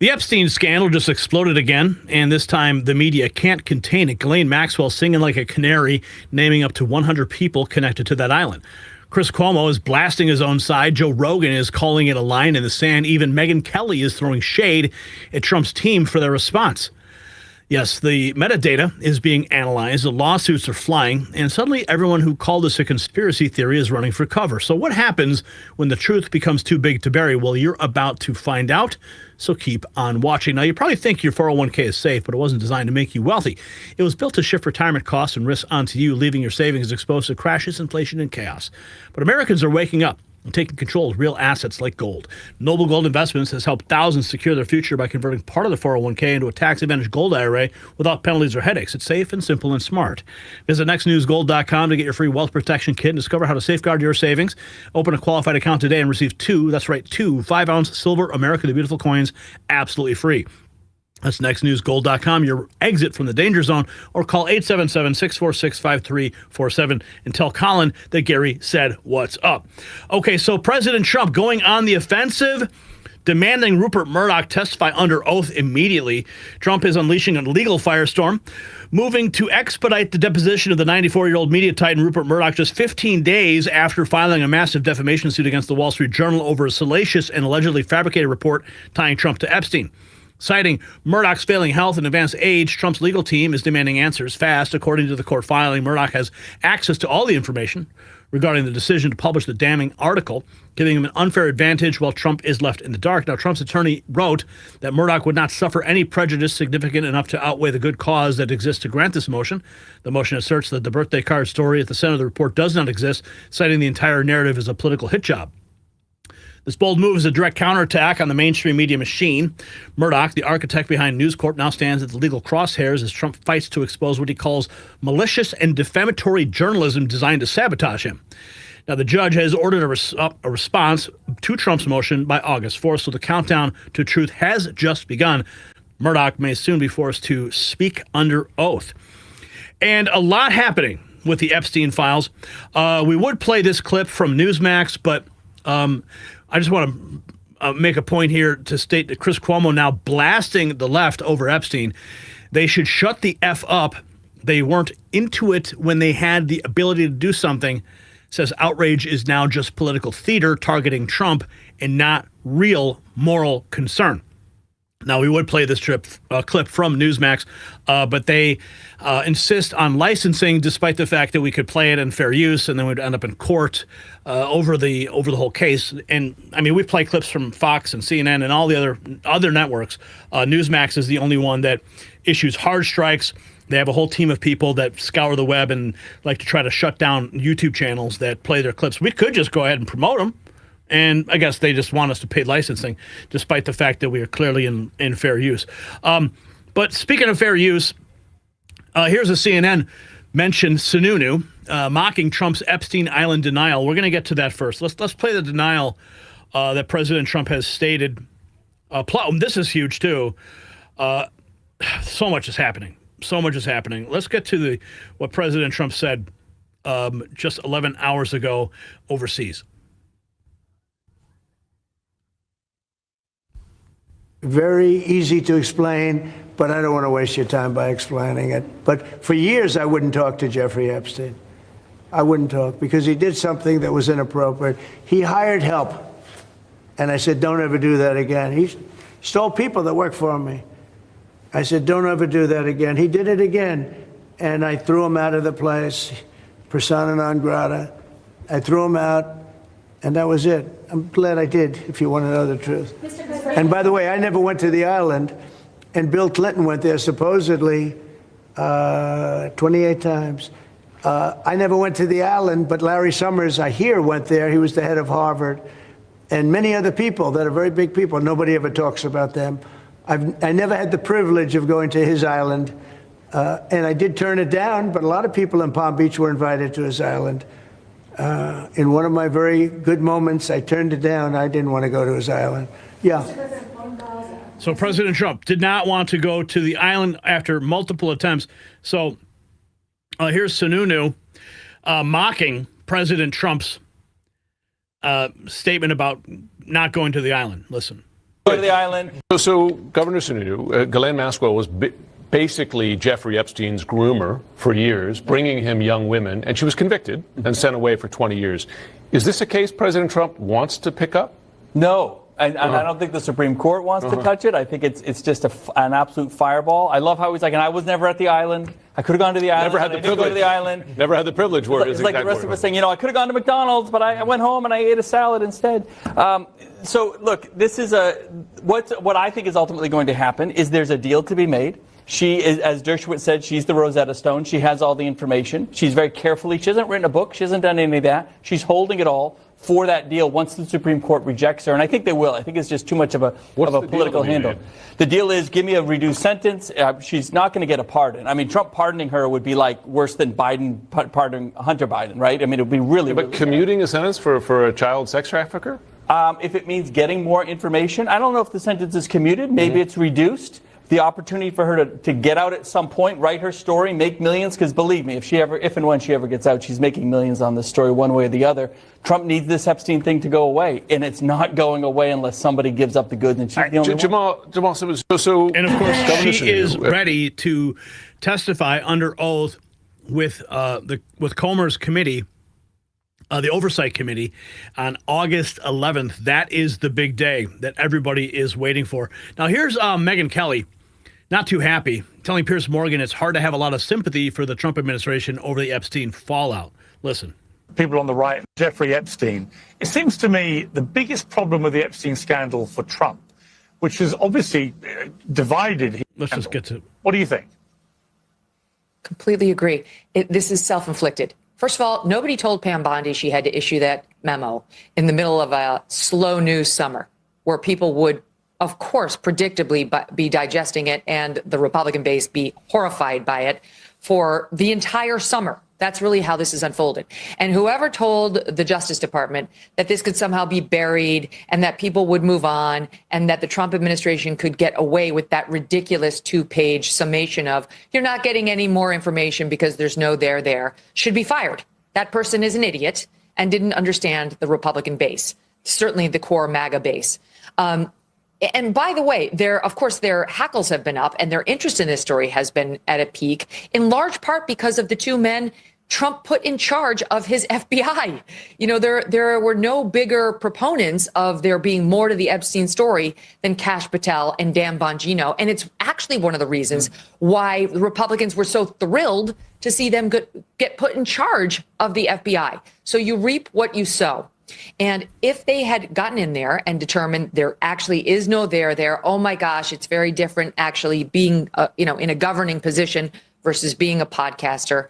The Epstein scandal just exploded again, and this time the media can't contain it. Ghislaine Maxwell singing like a canary, naming up to 100 people connected to that island. Chris Cuomo is blasting his own side. Joe Rogan is calling it a line in the sand. Even Megyn Kelly is throwing shade at Trump's team for their response. Yes, the metadata is being analyzed, the lawsuits are flying, and suddenly everyone who called this a conspiracy theory is running for cover. So what happens when the truth becomes too big to bury? Well, you're about to find out, so keep on watching. Now, you probably think your 401k is safe, but it wasn't designed to make you wealthy. It was built to shift retirement costs and risks onto you, leaving your savings exposed to crashes, inflation, and chaos. But Americans are waking up and taking control of real assets like gold. Noble Gold Investments has helped thousands secure their future by converting part of the 401k into a tax-advantaged gold IRA without penalties or headaches. It's safe and simple and smart. Visit nextnewsgold.com to get your free wealth protection kit and discover how to safeguard your savings. Open a qualified account today and receive two 5-ounce silver America the Beautiful coins absolutely free. That's nextnewsgold.com, your exit from the danger zone, or call 877-646-5347 and tell Colin that Gary said what's up. Okay, so President Trump going on the offensive, demanding Rupert Murdoch testify under oath immediately. Trump is unleashing a legal firestorm, moving to expedite the deposition of the 94-year-old media titan Rupert Murdoch just 15 days after filing a massive defamation suit against the Wall Street Journal over a salacious and allegedly fabricated report tying Trump to Epstein. Citing Murdoch's failing health and advanced age, Trump's legal team is demanding answers fast. According to the court filing, Murdoch has access to all the information regarding the decision to publish the damning article, giving him an unfair advantage while Trump is left in the dark. Now, Trump's attorney wrote that Murdoch would not suffer any prejudice significant enough to outweigh the good cause that exists to grant this motion. The motion asserts that the birthday card story at the center of the report does not exist, citing the entire narrative as a political hit job. This bold move is a direct counterattack on the mainstream media machine. Murdoch, the architect behind News Corp, now stands at the legal crosshairs as Trump fights to expose what he calls malicious and defamatory journalism designed to sabotage him. Now, the judge has ordered a response to Trump's motion by August 4th, so the countdown to truth has just begun. Murdoch may soon be forced to speak under oath. And a lot happening with the Epstein files. We would play this clip from Newsmax, but I just want to make a point here to state that Chris Cuomo now blasting the left over Epstein. They should shut the F up. They weren't into it when they had the ability to do something. Says outrage is now just political theater targeting Trump and not real moral concern. Now, we would play this clip from Newsmax, but they insist on licensing, despite the fact that we could play it in fair use, and then we'd end up in court over the whole case. And I mean, we play clips from Fox and CNN and all the other networks. Newsmax is the only one that issues hard strikes. They have a whole team of people that scour the web and like to try to shut down YouTube channels that play their clips. We could just go ahead and promote them. And I guess they just want us to pay licensing, despite the fact that we are clearly in fair use. But speaking of fair use, here's a CNN mention Sununu mocking Trump's Epstein Island denial. We're going to get to that first. Let's play the denial that President Trump has stated. This is huge too. So much is happening. So much is happening. Let's get to what President Trump said just 11 hours ago overseas. Very easy to explain, but I don't want to waste your time by explaining it. But for years, I wouldn't talk to Jeffrey Epstein. I wouldn't talk because he did something that was inappropriate. He hired help. And I said, don't ever do that again. He stole people that work for me. I said, don't ever do that again. He did it again. And I threw him out of the place, persona non grata. I threw him out. And that was it. I'm glad I did, if you want to know the truth. And by the way, I never went to the island, and Bill Clinton went there supposedly 28 times. I never went to the island, but Larry Summers, I hear, went there. He was the head of Harvard. And many other people that are very big people. Nobody ever talks about them. I never had the privilege of going to his island. And I did turn it down, but a lot of people in Palm Beach were invited to his island. In one of my very good moments, I turned it down. I didn't want to go to his island. Yeah. So President Trump did not want to go to the island after multiple attempts. So here's Sununu mocking President Trump's statement about not going to the island. Listen. Go to the island. So Governor Sununu, Ghislaine Maxwell was basically Jeffrey Epstein's groomer for years, bringing him young women, and she was convicted and sent away for 20 years. Is this a case President Trump wants to pick up? No. And I don't think the Supreme Court wants to touch it. I think it's just an absolute fireball. I love how he's like, and I was never at the island. I could have gone to the island. Never had the privilege. Go to the island. Never had the privilege. It's like the rest of us saying, I could have gone to McDonald's, but I went home and I ate a salad instead. So look, this is what I think is ultimately going to happen is there's a deal to be made. She is, as Dershowitz said, she's the Rosetta Stone. She has all the information. She's very carefully. She hasn't written a book. She hasn't done any of that. She's holding it all for that deal once the Supreme Court rejects her. And I think they will. I think it's just too much of a political handle. The deal is give me a reduced sentence. She's not going to get a pardon. I mean, Trump pardoning her would be like worse than Biden pardoning Hunter Biden, right? I mean, it would be really, But commuting a sentence for a child sex trafficker? If it means getting more information, I don't know if the sentence is commuted. Maybe it's reduced. The opportunity for her to get out at some point, write her story, make millions, because believe me, if and when she ever gets out, she's making millions on this story one way or the other. Trump needs this Epstein thing to go away, and it's not going away unless somebody gives up the goods, and she's the only one. Jamal, so and of course, she is ready to testify under oath with Comer's committee, the Oversight Committee, on August 11th. That is the big day that everybody is waiting for. Now, here's Megyn Kelly, not too happy, telling Piers Morgan it's hard to have a lot of sympathy for the Trump administration over the Epstein fallout. Listen. People on the right, Jeffrey Epstein. It seems to me the biggest problem with the Epstein scandal for Trump, which has obviously divided his Let's scandal. just get to. What do you think? Completely agree. This is self-inflicted. First of all, nobody told Pam Bondi she had to issue that memo in the middle of a slow news summer where people would, of course, predictably be digesting it and the Republican base be horrified by it for the entire summer. That's really how this is unfolded. And whoever told the Justice Department that this could somehow be buried and that people would move on and that the Trump administration could get away with that ridiculous 2-page summation of you're not getting any more information because there's no there should be fired. That person is an idiot and didn't understand the Republican base, certainly the core MAGA base. And by the way, of course, their hackles have been up and their interest in this story has been at a peak, in large part because of the two men Trump put in charge of his FBI. There were no bigger proponents of there being more to the Epstein story than Kash Patel and Dan Bongino. And it's actually one of the reasons why the Republicans were so thrilled to see them get put in charge of the FBI. So you reap what you sow. And if they had gotten in there and determined there actually is no there, oh my gosh, it's very different actually being, in a governing position versus being a podcaster.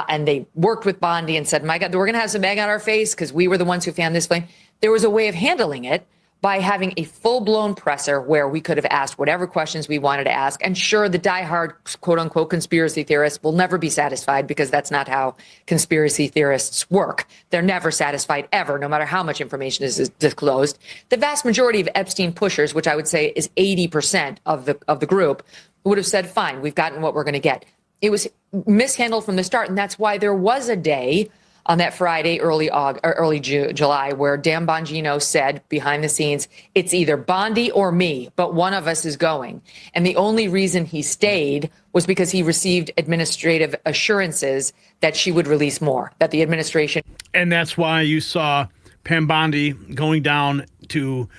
And they worked with Bondi and said, my God, we're going to have some egg on our face because we were the ones who fanned this flame. There was a way of handling it by having a full-blown presser where we could have asked whatever questions we wanted to ask. And sure, the diehard, quote-unquote, conspiracy theorists will never be satisfied because that's not how conspiracy theorists work. They're never satisfied ever, no matter how much information is disclosed. The vast majority of Epstein pushers, which I would say is 80% of the group, would have said, fine, we've gotten what we're going to get. It was mishandled from the start, and that's why there was a day on that Friday, early July, where Dan Bongino said behind the scenes, it's either Bondi or me, but one of us is going. And the only reason he stayed was because he received administrative assurances that she would release more, that the administration. And that's why you saw Pam Bondi going down to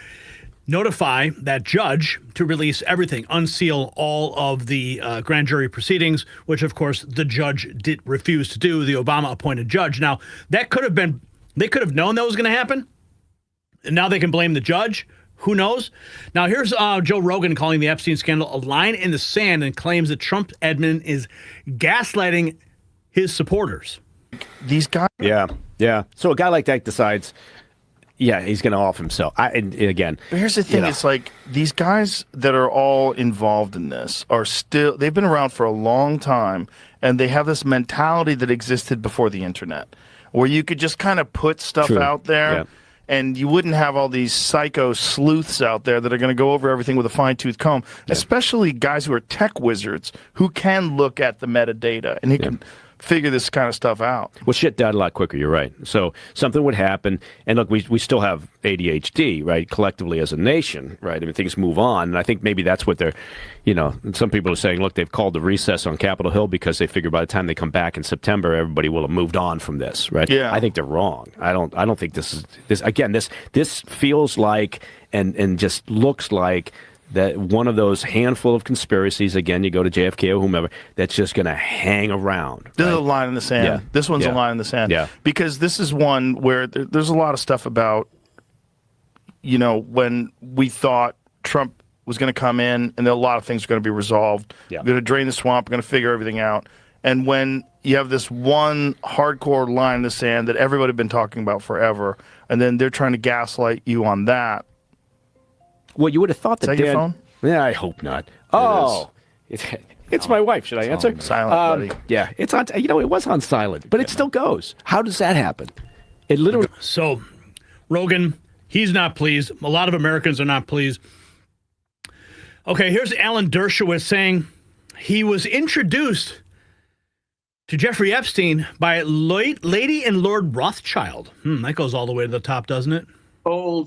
notify that judge to release everything, unseal all of the grand jury proceedings, which, of course, the judge did refuse to do, the Obama-appointed judge. Now, that could have been, they could have known that was going to happen, and now they can blame the judge. Who knows? Now, here's Joe Rogan calling the Epstein scandal a line in the sand and claims that Trump admin is gaslighting his supporters. These guys. Yeah. So a guy like that decides, yeah, he's going to off himself. And again, but here's the thing. It's like these guys that are all involved in this are still, they've been around for a long time, and they have this mentality that existed before the internet, where you could just kind of put stuff out there, and you wouldn't have all these psycho sleuths out there that are going to go over everything with a fine-tooth comb, especially guys who are tech wizards who can look at the metadata and he can figure this kind of stuff out. Well, shit died a lot quicker. You're right. So something would happen, and look, we still have ADHD, right? Collectively as a nation, right? I mean, things move on, and I think maybe that's what they're, some people are saying. Look, they've called the recess on Capitol Hill because they figure by the time they come back in September, everybody will have moved on from this, right? Yeah. I think they're wrong. I don't think this feels like and just looks like that one of those handful of conspiracies, again, you go to JFK or whomever, that's just going to hang around. This is a line in the sand. Yeah. This one's a Yeah. line in the sand. Yeah. Because this is one where there's a lot of stuff about, when we thought Trump was going to come in and a lot of things are going to be resolved. Yeah. We're going to drain the swamp. We're going to figure everything out. And when you have this one hardcore line in the sand that everybody had been talking about forever, and then they're trying to gaslight you on that. Well, you would have thought that. Is that your phone? Yeah, I hope not. Oh, it's my wife. Should I answer? Silent, buddy. Yeah, it's on. It was on silent, but it still goes. How does that happen? It literally. So, Rogan, he's not pleased. A lot of Americans are not pleased. Okay, here's Alan Dershowitz saying he was introduced to Jeffrey Epstein by Lady and Lord Rothschild. That goes all the way to the top, doesn't it? So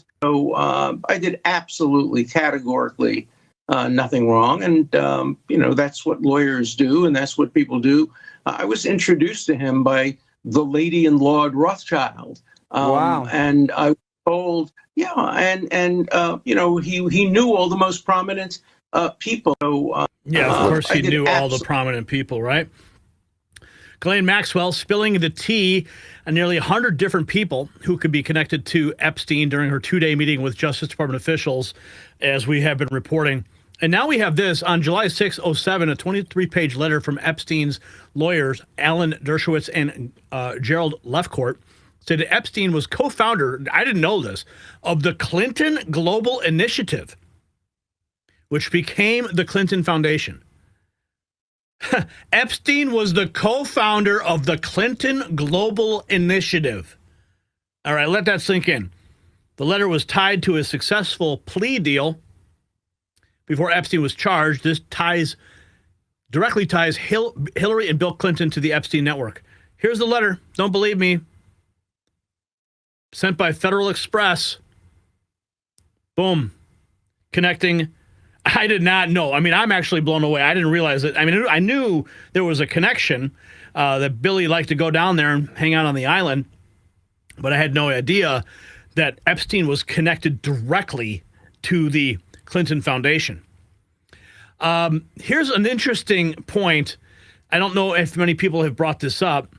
I did absolutely categorically nothing wrong. And, that's what lawyers do and that's what people do. I was introduced to him by the Lady and Lord Rothschild. Wow. And I was told, yeah, and he knew all the most prominent people. Yeah, of course he knew all the prominent people, right? Ghislaine Maxwell spilling the tea on nearly 100 different people who could be connected to Epstein during her 2-day meeting with Justice Department officials, as we have been reporting. And now we have this. On July 6, 2007, a 23-page letter from Epstein's lawyers, Alan Dershowitz and Gerald Lefcourt, said that Epstein was co-founder, I didn't know this, of the Clinton Global Initiative, which became the Clinton Foundation. Epstein was the co-founder of the Clinton Global Initiative. All right, let that sink in. The letter was tied to a successful plea deal before Epstein was charged. This directly ties Hillary and Bill Clinton to the Epstein network. Here's the letter. Don't believe me. Sent by Federal Express. Boom. Connecting. I did not know. I mean, I'm actually blown away. I didn't realize it. I mean, I knew there was a connection, that Billy liked to go down there and hang out on the island, but I had no idea that Epstein was connected directly to the Clinton Foundation. Here's an interesting point. I don't know if many people have brought this up,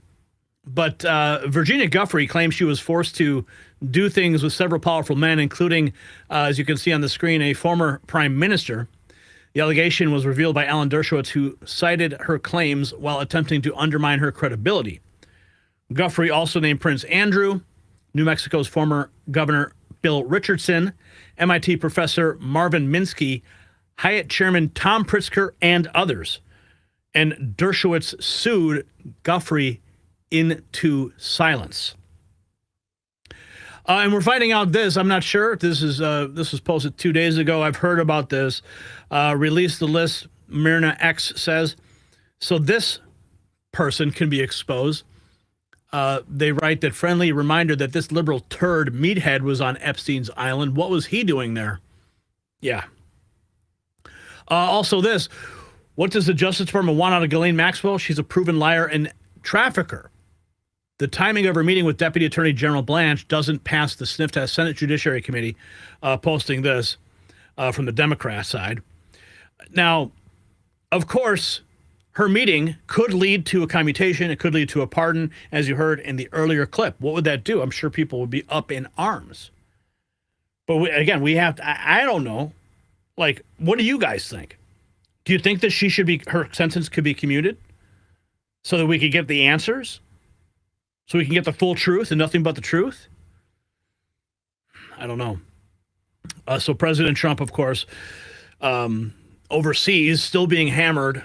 but Virginia Giuffre claims she was forced to do things with several powerful men, including, as you can see on the screen, a former prime minister. The allegation was revealed by Alan Dershowitz, who cited her claims while attempting to undermine her credibility. Giuffre also named Prince Andrew, New Mexico's former governor Bill Richardson, MIT professor Marvin Minsky, Hyatt chairman Tom Pritzker, and others. And Dershowitz sued Giuffre into silence. And we're finding out this. I'm not sure. This was posted 2 days ago. I've heard about this. Release the list, Myrna X says. So this person can be exposed. They write that friendly reminder that this liberal turd meathead was on Epstein's island. What was he doing there? Yeah. Also this. What does the Justice Department want out of Ghislaine Maxwell? She's a proven liar and trafficker. The timing of her meeting with Deputy Attorney General Blanche doesn't pass the sniff test. Senate Judiciary Committee posting this from the Democrat side. Now, of course, her meeting could lead to a commutation. It could lead to a pardon, as you heard in the earlier clip. What would that do? I'm sure people would be up in arms. But again, we have to, I don't know. Like, what do you guys think? Do you think that her sentence could be commuted so that we could get the answers? So we can get the full truth and nothing but the truth? I don't know. So President Trump, of course, overseas, still being hammered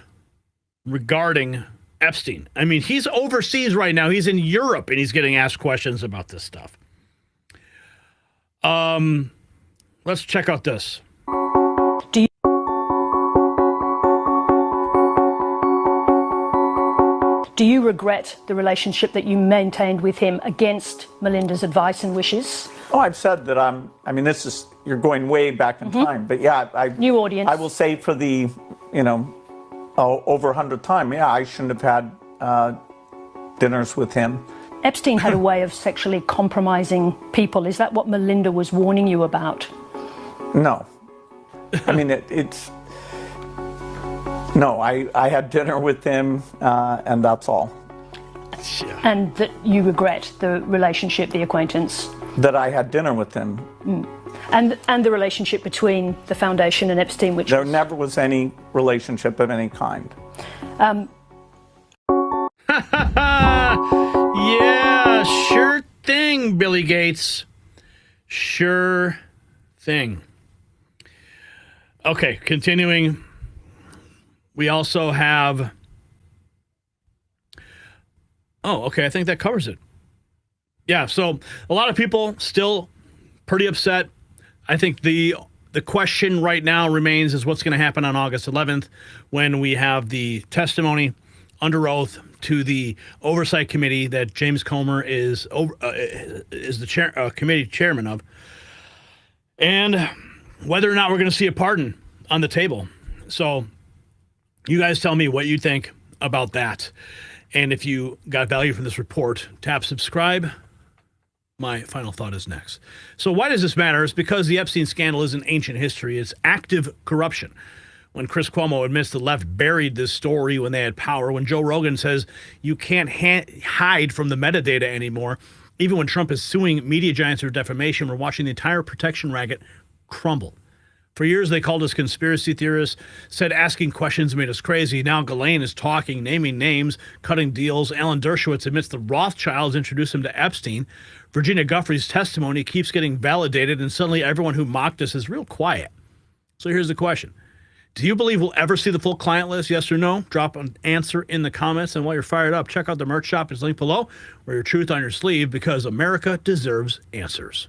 regarding Epstein. I mean, he's overseas right now. He's in Europe, and he's getting asked questions about this stuff. Let's check out this. Do you regret the relationship that you maintained with him against Melinda's advice and wishes? Oh, I've said that this is, you're going way back in time, but yeah, New audience. I will say for the, over 100th time, yeah, I shouldn't have had dinners with him. Epstein had a way of sexually compromising people. Is that what Melinda was warning you about? No. I mean, no, I had dinner with him, and that's all. And that you regret the relationship, the acquaintance? That I had dinner with him. And the relationship between the foundation and Epstein, which there never was any relationship of any kind. Yeah, sure thing, Billy Gates. Sure thing. Okay, continuing. We also have... Oh, okay, I think that covers it. Yeah, so a lot of people still pretty upset. I think the question right now remains is what's going to happen on August 11th when we have the testimony under oath to the oversight committee that James Comer is the committee chairman of, and whether or not we're going to see a pardon on the table. So you guys tell me what you think about that. And if you got value from this report, tap subscribe. My final thought is next. So why does this matter? It's because the Epstein scandal isn't ancient history. It's active corruption. When Chris Cuomo admits the left buried this story when they had power, when Joe Rogan says you can't hide from the metadata anymore, even when Trump is suing media giants for defamation, we're watching the entire protection racket crumble. For years, they called us conspiracy theorists, said asking questions made us crazy. Now Ghislaine is talking, naming names, cutting deals. Alan Dershowitz admits the Rothschilds introduced him to Epstein. Virginia Guffey's testimony keeps getting validated, and suddenly everyone who mocked us is real quiet. So here's the question. Do you believe we'll ever see the full client list, yes or no? Drop an answer in the comments. And while you're fired up, check out the merch shop. It's linked below. Wear your truth on your sleeve because America deserves answers.